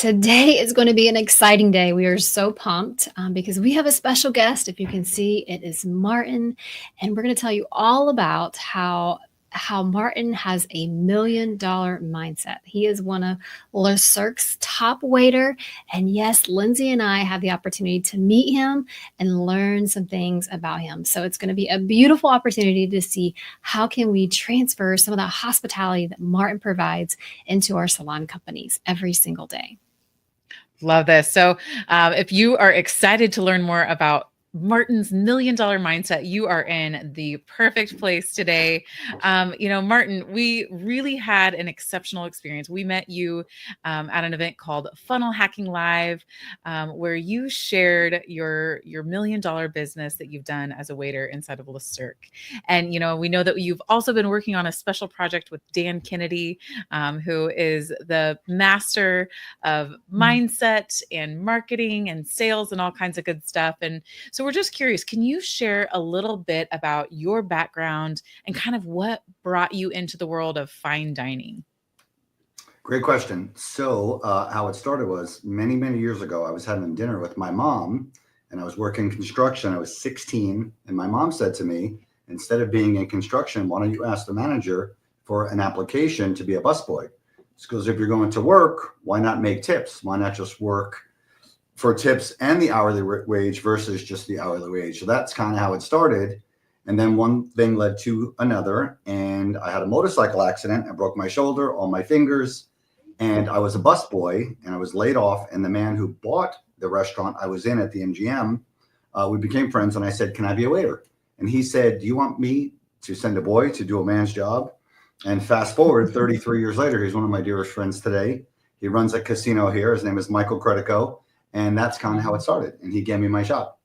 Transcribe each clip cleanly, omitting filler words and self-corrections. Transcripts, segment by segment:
Today is going to be an exciting day. We are so pumped because we have a special guest. If you can see, it is Martin, and we're going to tell you all about how Martin has $1 million mindset. He is one of Le Cirque's top waiter, and yes, Lindsay and I had the opportunity to meet him and learn some things about him. So it's going to be a beautiful opportunity to see how can we transfer some of the hospitality that Martin provides into our salon companies every single day. Love this. So if you are excited to learn more about Martin's $1 million mindset, you are in the perfect place today. Martin, we really had an exceptional experience. We met you at an event called Funnel Hacking Live, where you shared your $1 million business that you've done as a waiter inside of Le Cirque. And, we know that you've also been working on a special project with Dan Kennedy, who is the master of mindset and marketing and sales and all kinds of good stuff. And so we're just curious, can you share a little bit about your background and kind of what brought you into the world of fine dining? Great question. So how it started was many, many years ago, I was having dinner with my mom and I was working construction. I was 16 and my mom said to me, instead of being in construction, why don't you ask the manager for an application to be a busboy? She goes, if you're going to work, why not make tips? Why not just work for tips and the hourly wage versus just the hourly wage? So that's kind of how it started. And then one thing led to another. And I had a motorcycle accident. I broke my shoulder, all my fingers. And I was a busboy and I was laid off. And the man who bought the restaurant I was in at the MGM, we became friends. And I said, can I be a waiter? And he said, do you want me to send a boy to do a man's job? And fast forward 33 years later, he's one of my dearest friends today. He runs a casino here. His name is Michael Credico. And that's kind of how it started. And he gave me my shot.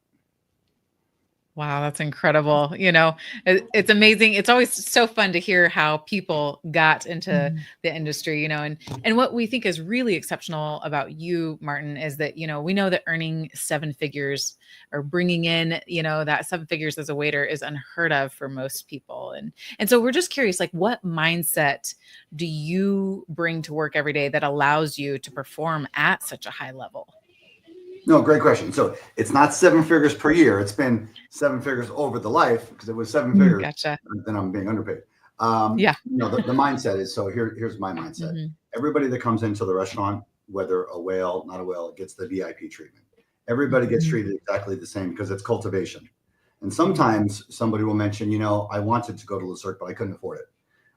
Wow, that's incredible. It's amazing. It's always so fun to hear how people got into the industry, and what we think is really exceptional about you, Martin, is that, we know that earning 7 figures or bringing in, that 7 figures as a waiter is unheard of for most people. And so we're just curious, like, what mindset do you bring to work every day that allows you to perform at such a high level? No, great question. So it's not 7 figures per year. It's been 7 figures over the life because it was 7 figures. Gotcha. Then I'm being underpaid. Yeah. The mindset is, so here's my mindset. Mm-hmm. Everybody that comes into the restaurant, whether a whale, not a whale, gets the VIP treatment. Everybody gets treated exactly the same because it's cultivation. And sometimes somebody will mention, I wanted to go to Le Cirque, but I couldn't afford it.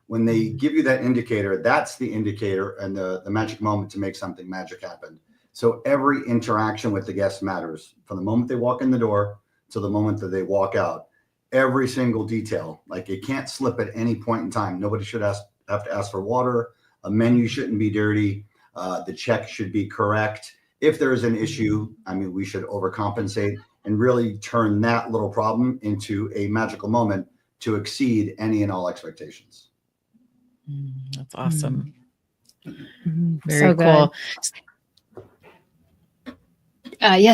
When they give you that indicator, that's the indicator and the magic moment to make something magic happen. So every interaction with the guest matters from the moment they walk in the door to the moment that they walk out. Every single detail, like it can't slip at any point in time. Nobody should have to ask for water. A menu shouldn't be dirty. The check should be correct. If there is an issue, we should overcompensate and really turn that little problem into a magical moment to exceed any and all expectations. That's awesome. Very so cool.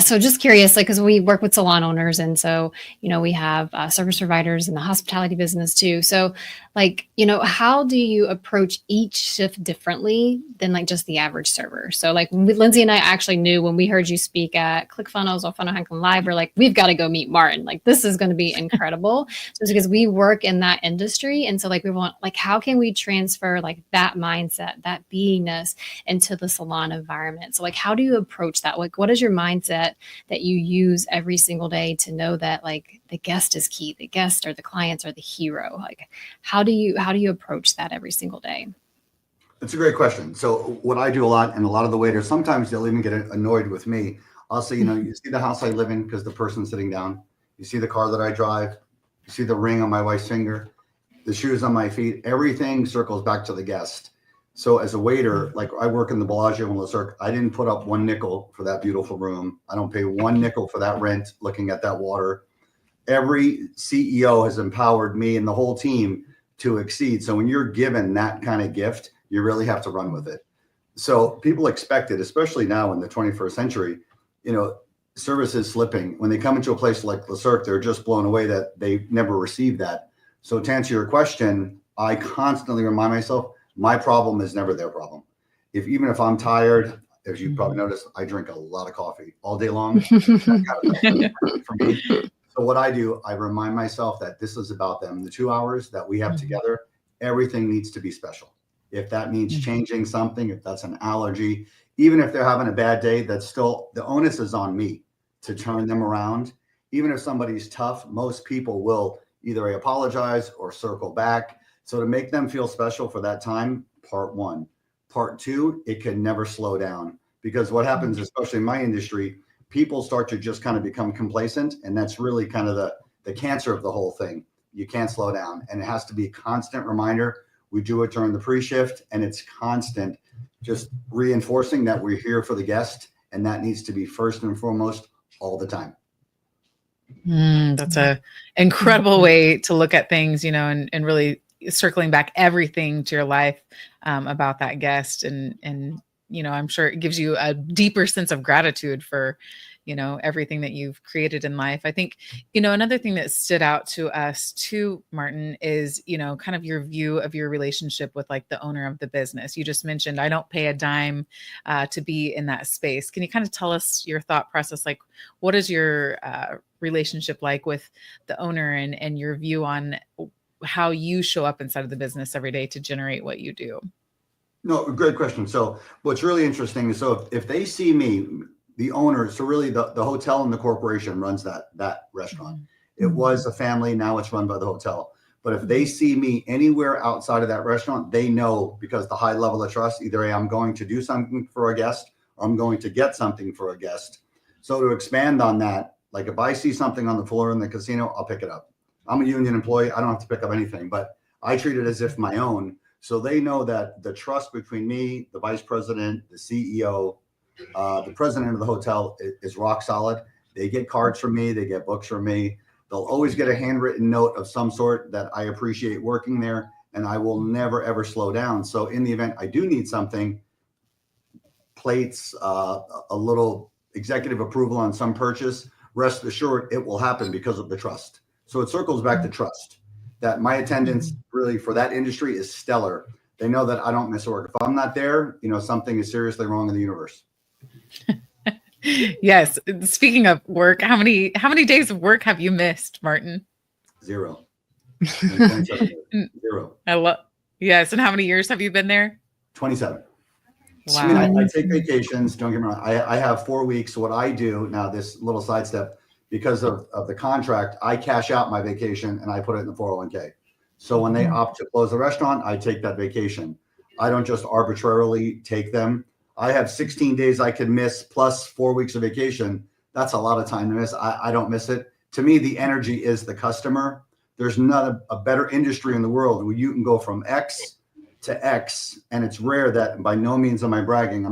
So just curious, because we work with salon owners, and so, we have service providers in the hospitality business too. So how do you approach each shift differently than just the average server? So Lindsay and I actually knew when we heard you speak at ClickFunnels or Funnel Hacking Live, we're like, we've got to go meet Martin. This is going to be incredible. So it's because we work in that industry. And so we want, how can we transfer that mindset, that beingness into the salon environment? So how do you approach that? What is your mindset that you use every single day to know that the guest is key, the guest or the clients are the hero? How do you approach that every single day? That's a great question. So what I do a lot, and a lot of the waiters, sometimes they'll even get annoyed with me. I'll say, you see the house I live in because the person's sitting down. You see the car that I drive. You see the ring on my wife's finger, the shoes on my feet. Everything circles back to the guest. So as a waiter, I work in the Bellagio in Le Cirque, I didn't put up 1 nickel for that beautiful room. I don't pay 1 nickel for that rent, looking at that water. Every CEO has empowered me and the whole team to exceed. So when you're given that kind of gift, you really have to run with it. So people expect it, especially now in the 21st century, service is slipping. When they come into a place like Le Cirque, they're just blown away that they never received that. So to answer your question, I constantly remind myself, my problem is never their problem. Even if I'm tired, As you probably noticed, I drink a lot of coffee all day long. That's kind of for me. So what I do, I remind myself that this is about them. The 2 hours that we have together, everything needs to be special. If that means changing something, if that's an allergy, even if they're having a bad day, that's still, the onus is on me to turn them around. Even if somebody's tough, most people will either apologize or circle back. So to make them feel special for that time, part one. Part two, it can never slow down, because what happens, especially in my industry, people start to just kind of become complacent. And that's really kind of the cancer of the whole thing. You can't slow down, and it has to be a constant reminder. We do it during the pre-shift, and it's constant, just reinforcing that we're here for the guest. And that needs to be first and foremost all the time. That's a incredible way to look at things, and really circling back everything to your life about that guest. And, I'm sure it gives you a deeper sense of gratitude for, everything that you've created in life. I think, another thing that stood out to us too, Martin, is, kind of your view of your relationship with like the owner of the business. You just mentioned, I don't pay a dime to be in that space. Can you kind of tell us your thought process? Like, what is your relationship like with the owner, and your view on how you show up inside of the business every day to generate what you do? No, great question. So what's really interesting is, so if they see me, the owner, so really the hotel and the corporation runs that restaurant. It was a family, now it's run by the hotel. But if they see me anywhere outside of that restaurant, they know, because the high level of trust, either I'm going to do something for a guest or I'm going to get something for a guest. So to expand on that, like if I see something on the floor in the casino, I'll pick it up. I'm a union employee. I don't have to pick up anything, but I treat it as if my own. So they know that the trust between me, the vice president, the CEO, the president of the hotel is rock solid. They get cards from me. They get books from me. They'll always get a handwritten note of some sort that I appreciate working there, and I will never, ever slow down. So in the event I do need something, plates, a little executive approval on some purchase, rest assured it will happen because of the trust. So it circles back to trust, that my attendance really for that industry is stellar. They know that I don't miss work. If I'm not there, something is seriously wrong in the universe. Yes. Speaking of work, how many days of work have you missed, Martin? 0. 0. Yes. And how many years have you been there? 27. Wow. I mean, I take vacations. Don't get me wrong. I have 4 weeks. So what I do now, this little sidestep, because of the contract, I cash out my vacation and I put it in the 401k. So when they opt to close the restaurant, I take that vacation. I don't just arbitrarily take them. I have 16 days I can miss plus 4 weeks of vacation. That's a lot of time to miss. I don't miss it. To me, the energy is the customer. There's not a better industry in the world where you can go from X to X. And it's rare that, by no means am I bragging.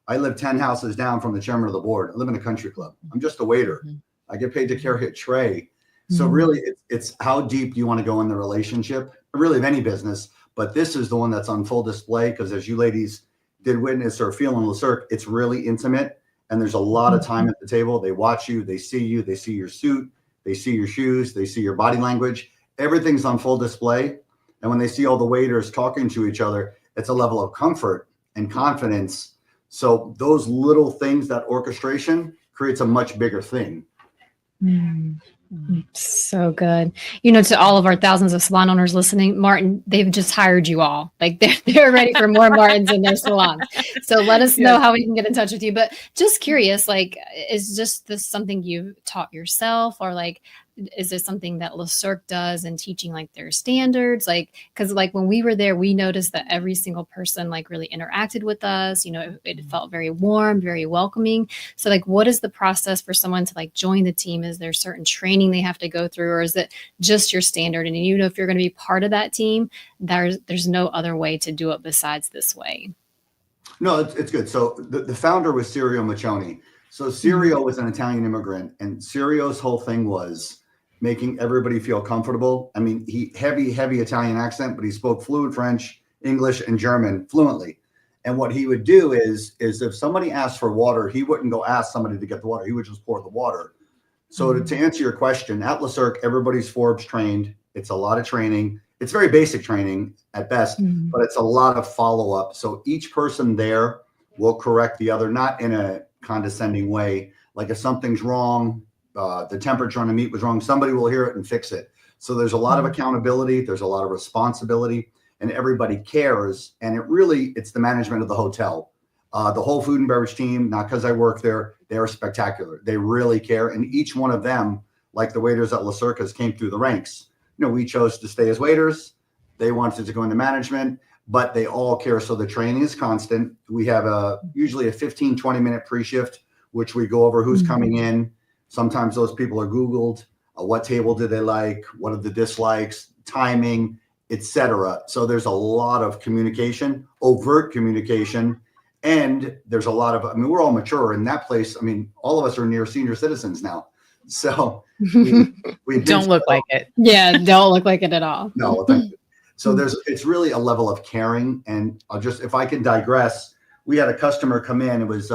I live 10 houses down from the chairman of the board. I live in a country club. I'm just a waiter. I get paid to carry a tray. So really it's how deep you want to go in the relationship, really of any business, but this is the one that's on full display, because as you ladies did witness or feel in Cirque, it's really intimate, and there's a lot of time at the table. They watch you, they see your suit, they see your shoes, they see your body language. Everything's on full display. And when they see all the waiters talking to each other, it's a level of comfort and confidence. So those little things, that orchestration creates a much bigger thing. So good. To all of our thousands of salon owners listening, Martin, they've just hired you all. Like they're ready for more Martins in their salons. So let us know how we can get in touch with you. But just curious, like, is just this something you taught yourself, or like, is this something that Cirque does in teaching like their standards? Like, because like when we were there, we noticed that every single person like really interacted with us. It felt very warm, very welcoming. So like, what is the process for someone to like join the team? Is there certain training they have to go through, or is it just your standard? And if you're going to be part of that team, there's no other way to do it besides this way. No, it's good. So the founder was Cirio Machoni. So Cirio was an Italian immigrant, and Cirio's whole thing was making everybody feel comfortable. I mean, he heavy Italian accent, but he spoke fluent French, English, and German fluently. And what he would do is if somebody asked for water, he wouldn't go ask somebody to get the water. He would just pour the water. So to answer your question, at Cirque, everybody's Forbes trained. It's a lot of training. It's very basic training at best, but it's a lot of follow-up. So each person there will correct the other, not in a condescending way. Like if something's wrong, the temperature on the meat was wrong, somebody will hear it and fix it. So there's a lot of accountability, there's a lot of responsibility, and everybody cares. And it's the management of the hotel. The whole food and beverage team, not because I work there, they're spectacular. They really care. And each one of them, like the waiters at Cirque, came through the ranks. We chose to stay as waiters. They wanted to go into management, but they all care. So the training is constant. We have usually a 15, 20-minute pre-shift, which we go over who's coming in. Sometimes those people are Googled. What table did they like? What are the dislikes? Timing, etc. So there's a lot of communication, overt communication. And there's a lot of, we're all mature in that place. All of us are near senior citizens now. So we don't look like it. Yeah, don't look like it at all. No, thank you. So it's really a level of caring. And if I can digress, we had a customer come in. It was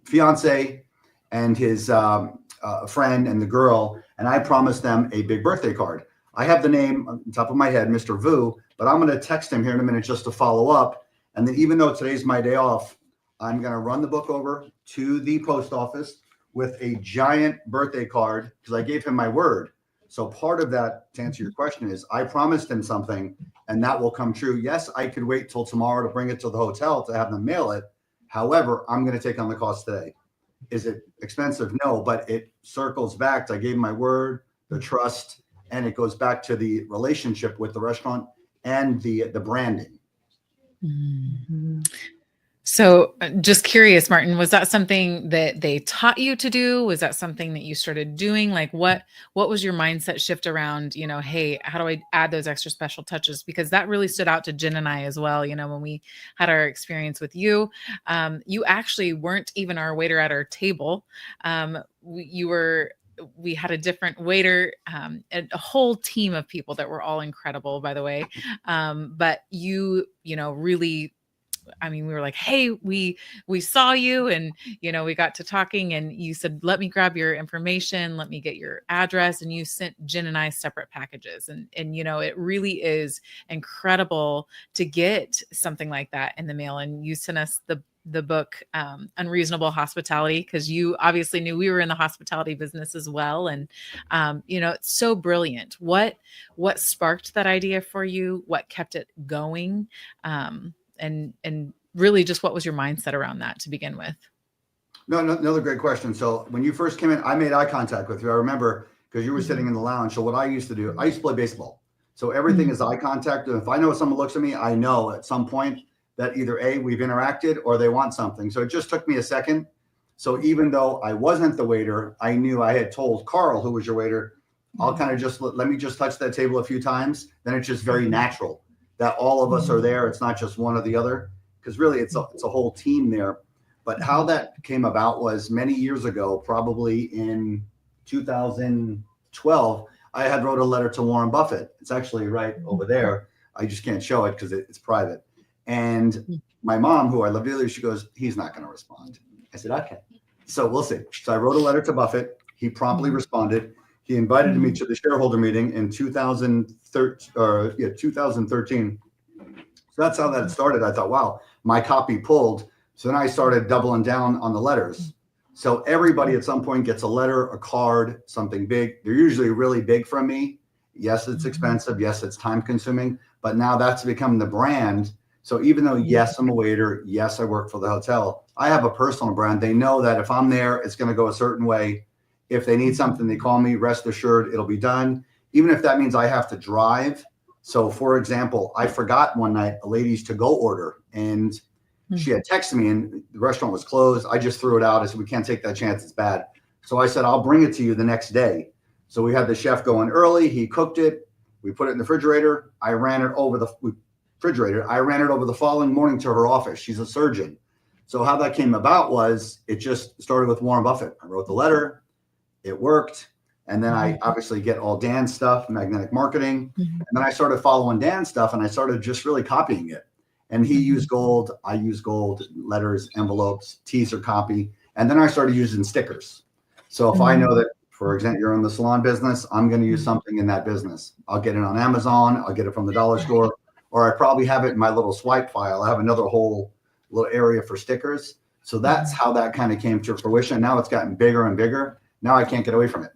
fiance and his friend and the girl, and I promised them a big birthday card. I have the name on top of my head, Mr. Vu, but I'm going to text him here in a minute just to follow up. And then even though today's my day off, I'm going to run the book over to the post office with a giant birthday card because I gave him my word. So part of that, to answer your question, is I promised him something and that will come true. Yes, I could wait till tomorrow to bring it to the hotel to have them mail it. However, I'm going to take on the cost today. Is it expensive? No, but it circles back to I gave my word, the trust, and it goes back to the relationship with the restaurant and the branding. Mm-hmm. So just curious, Martin, was that something that they taught you to do? Was that something that you started doing? Like what was your mindset shift around, hey, how do I add those extra special touches? Because that really stood out to Jen and I as well. When we had our experience with you, you actually weren't even our waiter at our table. We had a different waiter, and a whole team of people that were all incredible, by the way. But you really, we were like, hey, we saw you and, we got to talking and you said, let me grab your information. Let me get your address. And you sent Jen and I separate packages. And it really is incredible to get something like that in the mail. And you sent us the book, Unreasonable Hospitality, because you obviously knew we were in the hospitality business as well. And, it's so brilliant. What sparked that idea for you? What kept it going? And really just what was your mindset around that to begin with? No, another great question. So when you first came in, I made eye contact with you. I remember because you were sitting in the lounge. So what I used to do, I used to play baseball. So everything is eye contact. And if I know someone looks at me, I know at some point that either A, we've interacted or they want something. So it just took me a second. So even though I wasn't the waiter, I knew I had told Carl, who was your waiter, I'll kind of just let me just touch that table a few times. Then it's just very natural that all of us are there. It's not just one or the other, because really it's a whole team there. But how that came about was many years ago, probably in 2012, I had wrote a letter to Warren Buffett. It's actually right over there. I just can't show it because it's private. And my mom, who I love dearly, she goes, he's not going to respond. I said, okay. So we'll see. So I wrote a letter to Buffett. He promptly responded. He invited me to the shareholder meeting in 2013. So that's how that started. I thought, wow, my copy pulled. So then I started doubling down on the letters. So everybody at some point gets a letter, a card, something big. They're usually really big from me. Yes, it's expensive. Yes, it's time consuming. But now that's become the brand. So even though, yes, I'm a waiter. Yes, I work for the hotel. I have a personal brand. They know that if I'm there, it's going to go a certain way. If they need something, they call me, rest assured, it'll be done. Even if that means I have to drive. So for example, I forgot one night a lady's to-go order and she had texted me and the restaurant was closed. I just threw it out. I said, we can't take that chance. It's bad. So I said, I'll bring it to you the next day. So we had the chef go in early. He cooked it. We put it in the refrigerator. I ran it over the following morning to her office. She's a surgeon. So how that came about was it just started with Warren Buffett. I wrote the letter. It worked. And then I obviously get all Dan's stuff, magnetic marketing. And then I started following Dan's stuff and I started just really copying it. And he used gold. I use gold, letters, envelopes, teaser copy. And then I started using stickers. So if I know that, for example, you're in the salon business, I'm going to use something in that business. I'll get it on Amazon. I'll get it from the dollar store. or I probably have it in my little swipe file. I have another whole little area for stickers. So that's how that kind of came to fruition. Now it's gotten bigger and bigger. Now I can't get away from it.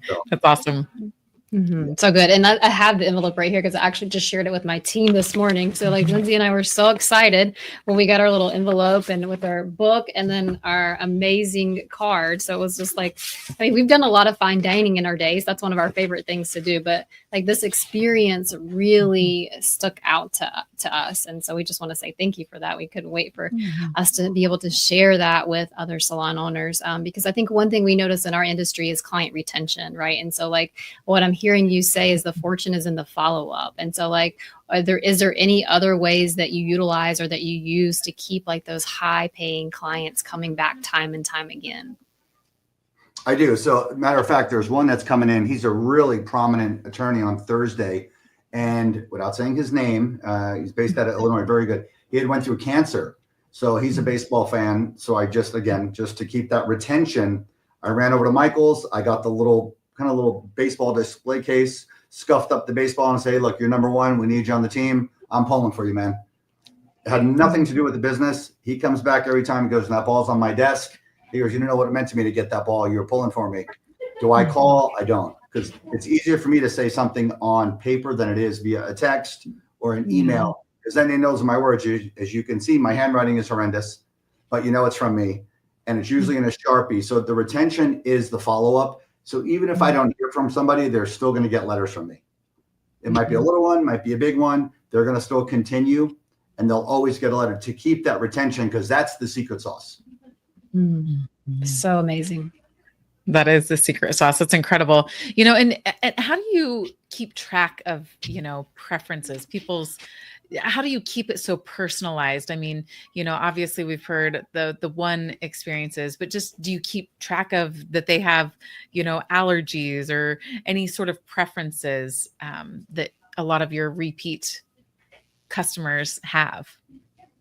So. That's awesome. So good. And I have the envelope right here because I actually just shared it with my team this morning. So like Lindsay and I were so excited when we got our little envelope and with our book and then our amazing card. So it was just like, I mean, we've done a lot of fine dining in our days. That's one of our favorite things to do. But like this experience really stuck out to us. And so we just want to say thank you for that. We couldn't wait for us to be able to share that with other salon owners because I think one thing we notice in our industry is client retention, right? And so like what I'm hearing you say is the fortune is in the follow-up. And so like, is there any other ways that you utilize or that you use to keep like those high paying clients coming back time and time again? I do. So matter of fact, there's one that's coming in. He's a really prominent attorney on Thursday. And without saying his name, he's based out of Illinois. Very good. He had went through cancer. So he's a baseball fan. So I just to keep that retention, I ran over to Michael's. I got the little baseball display case, scuffed up the baseball and say, look, you're number one. We need you on the team. I'm pulling for you, man. It had nothing to do with the business. He comes back every time. He goes, that ball's on my desk. He goes, you don't know what it meant to me to get that ball. You were pulling for me. Do I call? I don't, because it's easier for me to say something on paper than it is via a text or an email, because then he knows my words. As you can see, my handwriting is horrendous, but you know it's from me, and it's usually in a Sharpie. So the retention is the follow-up. So even if I don't hear from somebody, they're still going to get letters from me. It might be a little one, might be a big one. They're going to still continue, and they'll always get a letter to keep that retention, because that's the secret sauce. So amazing. That is the secret sauce. It's incredible. And how do you keep track of, preferences, how do you keep it so personalized? I mean, obviously we've heard the one experiences, but just do you keep track of that they have, allergies or any sort of preferences that a lot of your repeat customers have?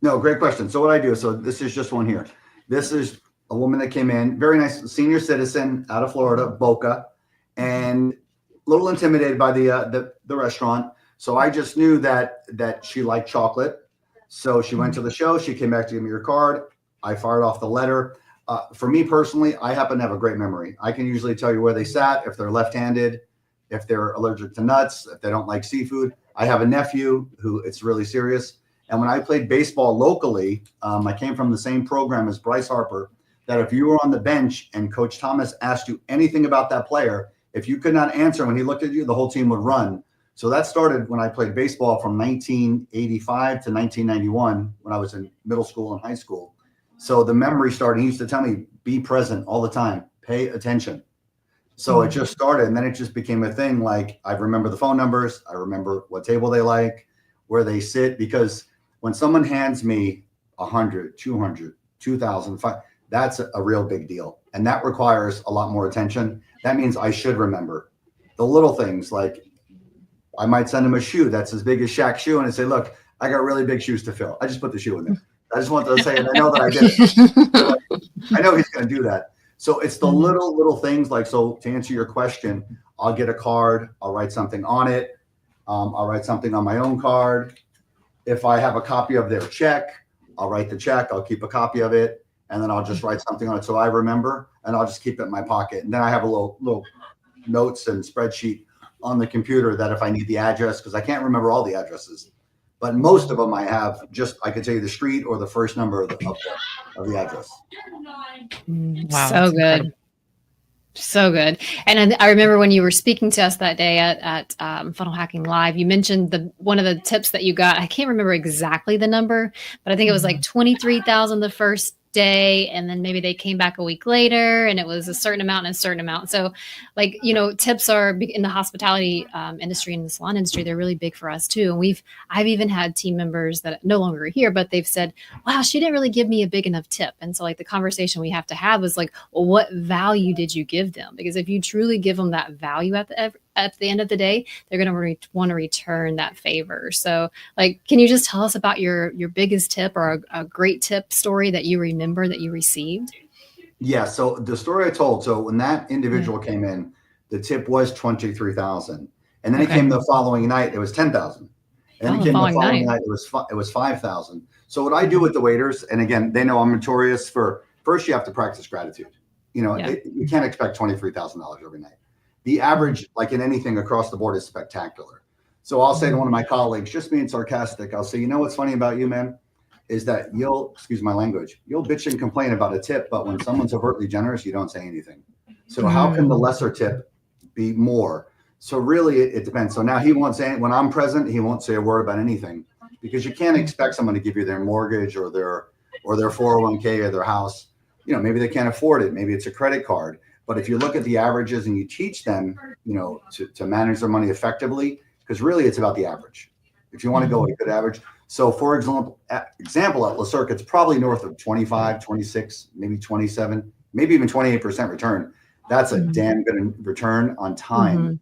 No, great question. So what I do, so this is just one here. This is a woman that came in, very nice senior citizen out of Florida, Boca, and a little intimidated by the restaurant. So I just knew that she liked chocolate. So she went to the show. She came back to give me her card. I fired off the letter. For me personally, I happen to have a great memory. I can usually tell you where they sat, if they're left-handed, if they're allergic to nuts, if they don't like seafood. I have a nephew who it's really serious. And when I played baseball locally, I came from the same program as Bryce Harper, that if you were on the bench and Coach Thomas asked you anything about that player, if you could not answer when he looked at you, the whole team would run. So that started when I played baseball from 1985 to 1991 when I was in middle school and high school. So the memory started. He used to tell me, be present all the time, pay attention. So it just started, and then it just became a thing. Like, I remember the phone numbers. I remember what table they like, where they sit, because when someone hands me 100, 200, 2,000, that's a real big deal. And that requires a lot more attention. That means I should remember the little things. Like, I might send him a shoe that's as big as Shaq's shoe, and I say, look, I got really big shoes to fill. I just put the shoe in there. I just want to say, and I know that I did it. I know he's going to do that. So it's the little things. Like, so to answer your question, I'll get a card. I'll write something on it. I'll write something on my own card. If I have a copy of their check, I'll write the check. I'll keep a copy of it, and then I'll just write something on it so I remember, and I'll just keep it in my pocket. And then I have a little notes and spreadsheet on the computer that if I need the address, because I can't remember all the addresses, but most of them I have, I could tell you the street or the first number of the address. Wow, so good. Incredible. So good. And I remember when you were speaking to us that day at Funnel Hacking Live, you mentioned one of the tips that you got. I can't remember exactly the number, but I think it was like 23,000 the first day, and then maybe they came back a week later and it was a certain amount and a certain amount. So like, tips are big in the hospitality industry and the salon industry. They're really big for us too. And I've even had team members that no longer are here, but they've said, wow, she didn't really give me a big enough tip. And so like the conversation we have to have is like, well, what value did you give them? Because if you truly give them that value at the end of the day, they're going to want to return that favor. So like, can you just tell us about your biggest tip or a great tip story that you remember that you received? Yeah. So the story I told, so when that individual came in, the tip was 23,000. And then it Okay. came the following night, it was 10,000. And then Oh, it the came the following following night. night, it was 5,000. So what I do with the waiters, and again, they know I'm notorious for, first you have to practice gratitude. You know, Yeah. you can't expect $23,000 every night. The average, like in anything across the board, is spectacular. So I'll say to one of my colleagues, just being sarcastic, I'll say, you know what's funny about you, man, is that you'll, excuse my language, you'll bitch and complain about a tip, but when someone's overtly generous, you don't say anything. So how can the lesser tip be more? So really, it depends. So now he won't say, when I'm present, he won't say a word about anything, because you can't expect someone to give you their mortgage or their 401k or their house. You know, maybe they can't afford it. Maybe it's a credit card. But if you look at the averages and you teach them, you know, to manage their money effectively, because really it's about the average. If you want to go with a good average. So for example, at Le Cirque, it's probably north of 25, 26, maybe 27, maybe even 28% return. That's a damn good return on time.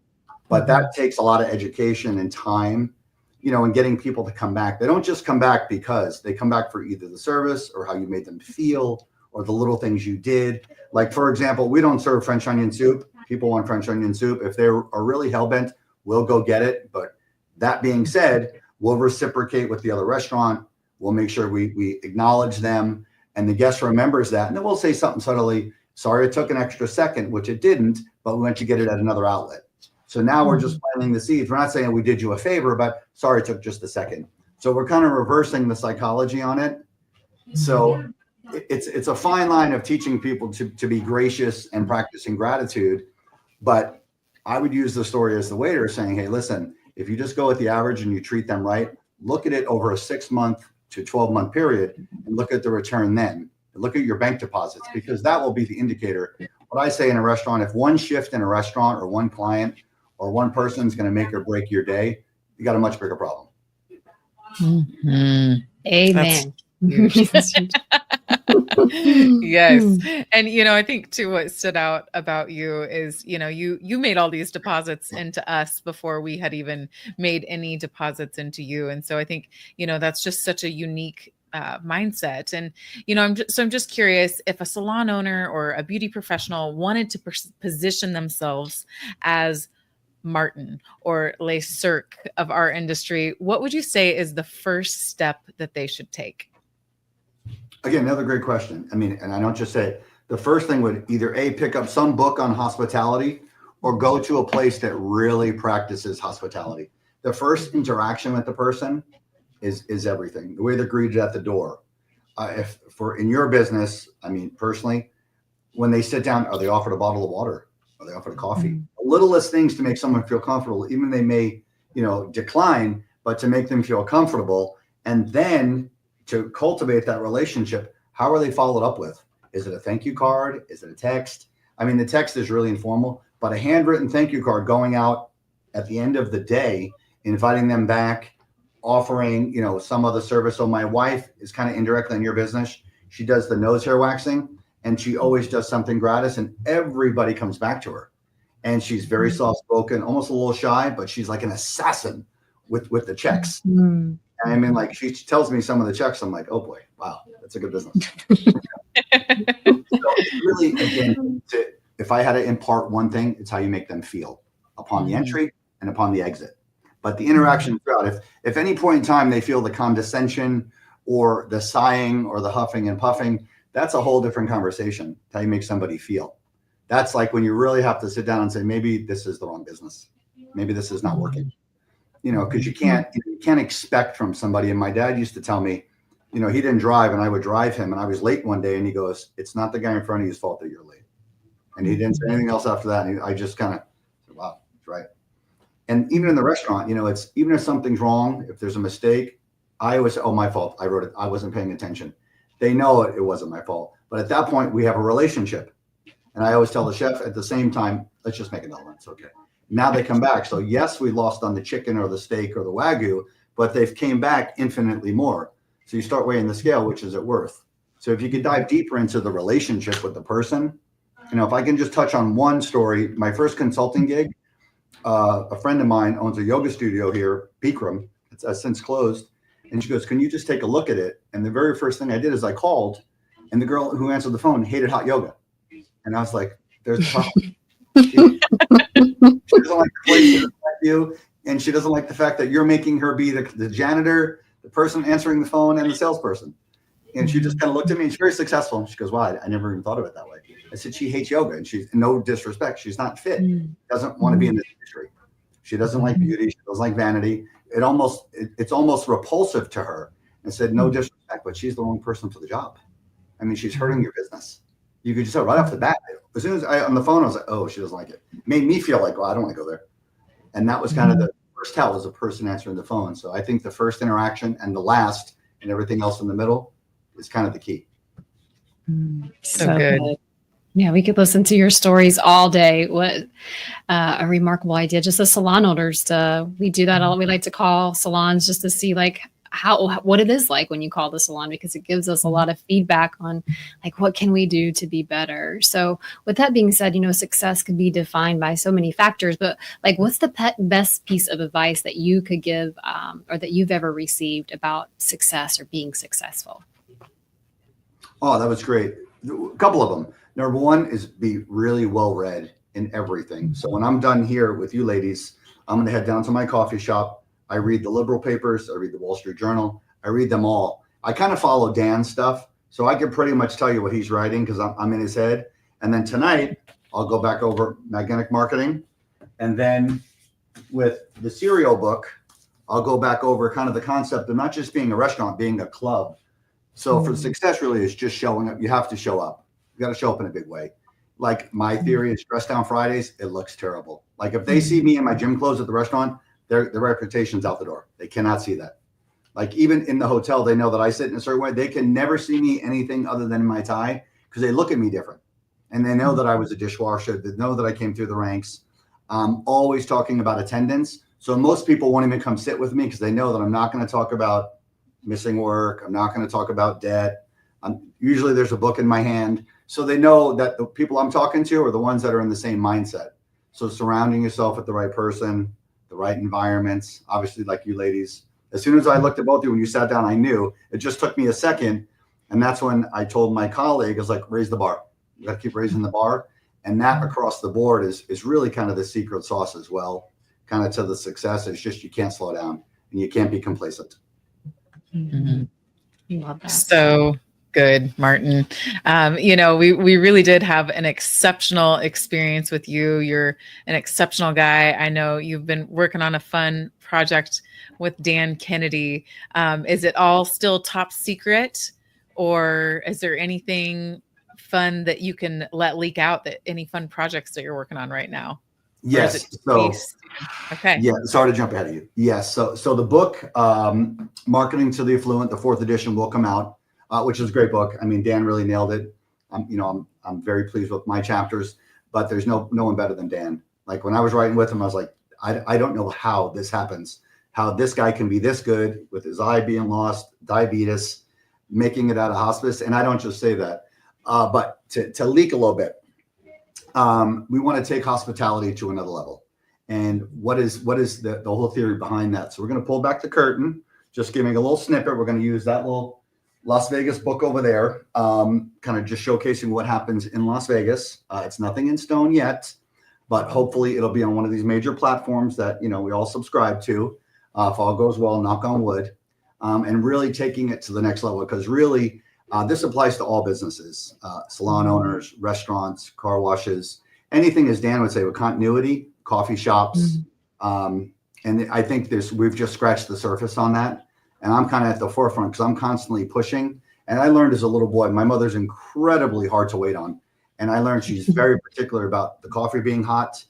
But that takes a lot of education and time, you know, and getting people to come back. They don't just come back because they come back for either the service or how you made them feel or the little things you did. Like, for example, we don't serve French onion soup. People want French onion soup. If they are really hell-bent, we'll go get it. But that being said, we'll reciprocate with the other restaurant. We'll make sure we acknowledge them and the guest remembers that. And then we'll say something subtly, sorry, it took an extra second, which it didn't, but we went to get it at another outlet. So now we're just planting the seeds. We're not saying we did you a favor, but sorry, it took just a second. So we're kind of reversing the psychology on it. So it's a fine line of teaching people to be gracious and practicing gratitude. But I would use the story as the waiter saying, hey, listen, if you just go with the average and you treat them right, look at it over a 6-month to 12-month period and look at the return then. Look at your bank deposits, because that will be the indicator. What I say in a restaurant, if one shift in a restaurant or one client or one person is going to make or break your day, you got a much bigger problem. Amen. Yes. And, you know, I think too, what stood out about you is, you know, you made all these deposits into us before we had even made any deposits into you. And so I think, you know, that's just such a unique mindset. And, you know, I'm just curious, if a salon owner or a beauty professional wanted to position themselves as Martin or Le Cirque of our industry, what would you say is the first step that they should take? Again, another great question. I mean, and I don't just say it. The first thing would either pick up some book on hospitality or go to a place that really practices hospitality. The first interaction with the person is everything. The way they're greeted at the door. If for in your business, I mean, personally, when they sit down, are they offered a bottle of water? Are they offered a coffee? Littlest things to make someone feel comfortable, even they may, you know, decline, but to make them feel comfortable. And then to cultivate that relationship, how are they followed up with? Is it a thank you card? Is it a text? I mean, the text is really informal, but a handwritten thank you card going out at the end of the day, inviting them back, offering, you know, some other service. So my wife is kind of indirectly in your business. She does the nose hair waxing and she always does something gratis and everybody comes back to her. And she's very soft-spoken, almost a little shy, but she's like an assassin with the checks. And I mean, like, she tells me some of the checks. I'm like, oh boy, wow, that's a good business. So it's really, again, if I had to impart one thing, it's how you make them feel upon the entry and upon the exit. But the interaction throughout, if any point in time they feel the condescension or the sighing or the huffing and puffing, that's a whole different conversation. How you make somebody feel. That's like when you really have to sit down and say, maybe this is the wrong business. Maybe this is not working. You know, because you can't expect from somebody. And my dad used to tell me, you know, he didn't drive and I would drive him and I was late one day and he goes, it's not the guy in front of you's fault that you're late. And he didn't say anything else after that. And I just kind of said, wow, that's right. And even in the restaurant, you know, it's even if something's wrong, if there's a mistake, I always say, oh, my fault. I wrote it. I wasn't paying attention. They know it wasn't my fault. But at that point, we have a relationship. And I always tell the chef at the same time, let's just make another one. It's okay. Now they come back. So yes, we lost on the chicken or the steak or the Wagyu, but they've came back infinitely more. So you start weighing the scale, which is it worth? So if you could dive deeper into the relationship with the person, you know, if I can just touch on one story, my first consulting gig, a friend of mine owns a yoga studio here, Bikram. It's since closed. And she goes, can you just take a look at it? And the very first thing I did is I called and the girl who answered the phone hated hot yoga. And I was like, there's a problem. She doesn't like the place. you. And she doesn't like the fact that you're making her be the janitor, the person answering the phone, and the salesperson. And she just kind of looked at me, and she's very successful. And she goes, wow, I never even thought of it that way. I said, she hates yoga, and she's no disrespect. She's not fit. Doesn't want to be in this industry. She doesn't like beauty. She doesn't like vanity. It's almost repulsive to her. And said, no disrespect, but she's the wrong person for the job. I mean, she's hurting your business. You could just tell right off the bat. As soon as on the phone, I was like, oh, she doesn't like it. Made me feel like, well, I don't want to go there. And that was kind of the first tell, was a person answering the phone. So I think the first interaction and the last and everything else in the middle is kind of the key. So good. Yeah, we could listen to your stories all day. What a remarkable idea. Just the salon owners, we do that all. We like to call salons just to see like what it is like when you call the salon, because it gives us a lot of feedback on like, what can we do to be better? So with that being said, success can be defined by so many factors, but like, what's the best piece of advice that you could give or that you've ever received about success or being successful? Oh, that was great. A couple of them. Number one is be really well-read in everything. So when I'm done here with you ladies, I'm going to head down to my coffee shop. I read the liberal papers. I read the Wall Street Journal. I read them all. I kind of follow Dan's stuff, so I can pretty much tell you what he's writing because I'm in his head. And then tonight, I'll go back over magnetic marketing. And then with the cereal book, I'll go back over kind of the concept of not just being a restaurant, being a club. So for success really is just showing up. You have to show up. You got to show up in a big way. Like my theory is dress down Fridays. It looks terrible. Like if they see me in my gym clothes at the restaurant, their reputation's out the door. They cannot see that. Like even in the hotel, they know that I sit in a certain way. They can never see me anything other than in my tie because they look at me different. And they know that I was a dishwasher. They know that I came through the ranks. Always talking about attendance. So most people won't even come sit with me because they know that I'm not going to talk about missing work. I'm not going to talk about debt. Usually there's a book in my hand. So they know that the people I'm talking to are the ones that are in the same mindset. So surrounding yourself with the right person, the right environments, obviously like you ladies. As soon as I looked at both of you when you sat down, I knew. It just took me a second. And that's when I told my colleague, I was like, raise the bar. You got to keep raising the bar. And that across the board is really kind of the secret sauce as well. Kind of to the success. It's just you can't slow down and you can't be complacent. Love that. So good, Martin. We really did have an exceptional experience with you. You're an exceptional guy. I know you've been working on a fun project with Dan Kennedy. Is it all still top secret, or is there anything fun that you can let leak out, that any fun projects that you're working on right now? Yes. So, okay. Yeah. Sorry to jump ahead of you. Yes. So the book, Marketing to the Affluent, the 4th edition will come out, which is a great book. I mean, Dan really nailed it. I'm very pleased with my chapters, but there's no one better than Dan. Like when I was writing with him, I was like, I don't know how this happens, how this guy can be this good with his eye being lost, diabetes, making it out of hospice. And I don't just say that, but to leak a little bit. We want to take hospitality to another level. And what is the whole theory behind that? So we're going to pull back the curtain, just giving a little snippet. We're going to use that little Las Vegas book over there, kind of just showcasing what happens in Las Vegas. It's nothing in stone yet, but hopefully it'll be on one of these major platforms that, we all subscribe to, if all goes well, knock on wood, and really taking it to the next level. Because really, this applies to all businesses, salon owners, restaurants, car washes, anything, as Dan would say, with continuity, coffee shops. And I think we've just scratched the surface on that. And I'm kind of at the forefront because I'm constantly pushing. And I learned as a little boy, my mother's incredibly hard to wait on. And I learned she's very particular about the coffee being hot,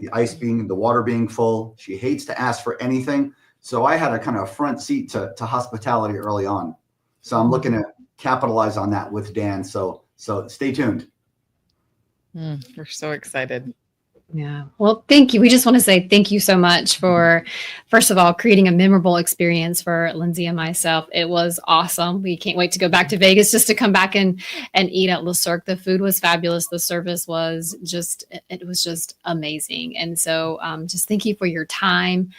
the water being full. She hates to ask for anything. So I had a kind of front seat to hospitality early on. So I'm looking to capitalize on that with Dan. So stay tuned. We're so excited. Yeah. Well, thank you. We just want to say thank you so much for, first of all, creating a memorable experience for Lindsay and myself. It was awesome. We can't wait to go back to Vegas just to come back and eat at Cirque. The food was fabulous. The service was it was just amazing. And so just thank you for your time.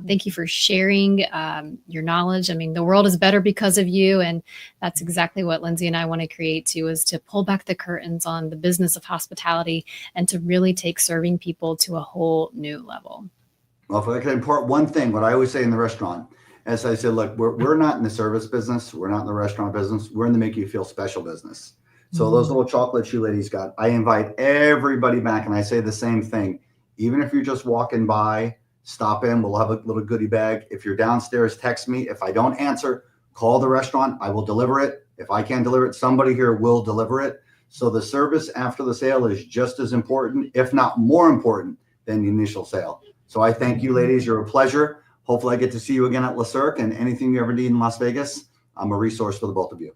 Thank you for sharing your knowledge. I mean, the world is better because of you. And that's exactly what Lindsay and I want to create too, is to pull back the curtains on the business of hospitality and to really take serving people to a whole new level. Well, if I can impart one thing, what I always say in the restaurant, as I said, look, we're not in the service business. We're not in the restaurant business. We're in the make you feel special business. So those little chocolates you ladies got, I invite everybody back, and I say the same thing. Even if you're just walking by, stop in. We'll have a little goodie bag. If you're downstairs, text me. If I don't answer, call the restaurant. I will deliver it. If I can't deliver it, somebody here will deliver it. So the service after the sale is just as important, if not more important, than the initial sale. So I thank you, ladies. You're a pleasure. Hopefully I get to see you again at Cirque, and anything you ever need in Las Vegas, I'm a resource for the both of you.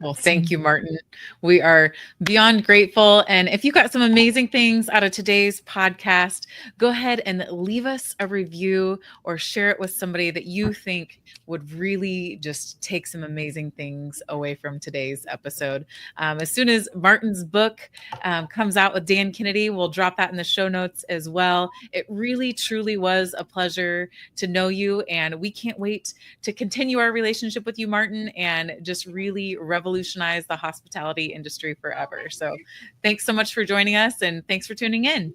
Well, thank you, Martin. We are beyond grateful. And if you got some amazing things out of today's podcast, go ahead and leave us a review or share it with somebody that you think would really just take some amazing things away from today's episode. As soon as Martin's book comes out with Dan Kennedy, we'll drop that in the show notes as well. It really, truly was a pleasure to know you. And we can't wait to continue our relationship with you, Martin, and just really revolutionize the hospitality industry forever. So thanks so much for joining us, and thanks for tuning in.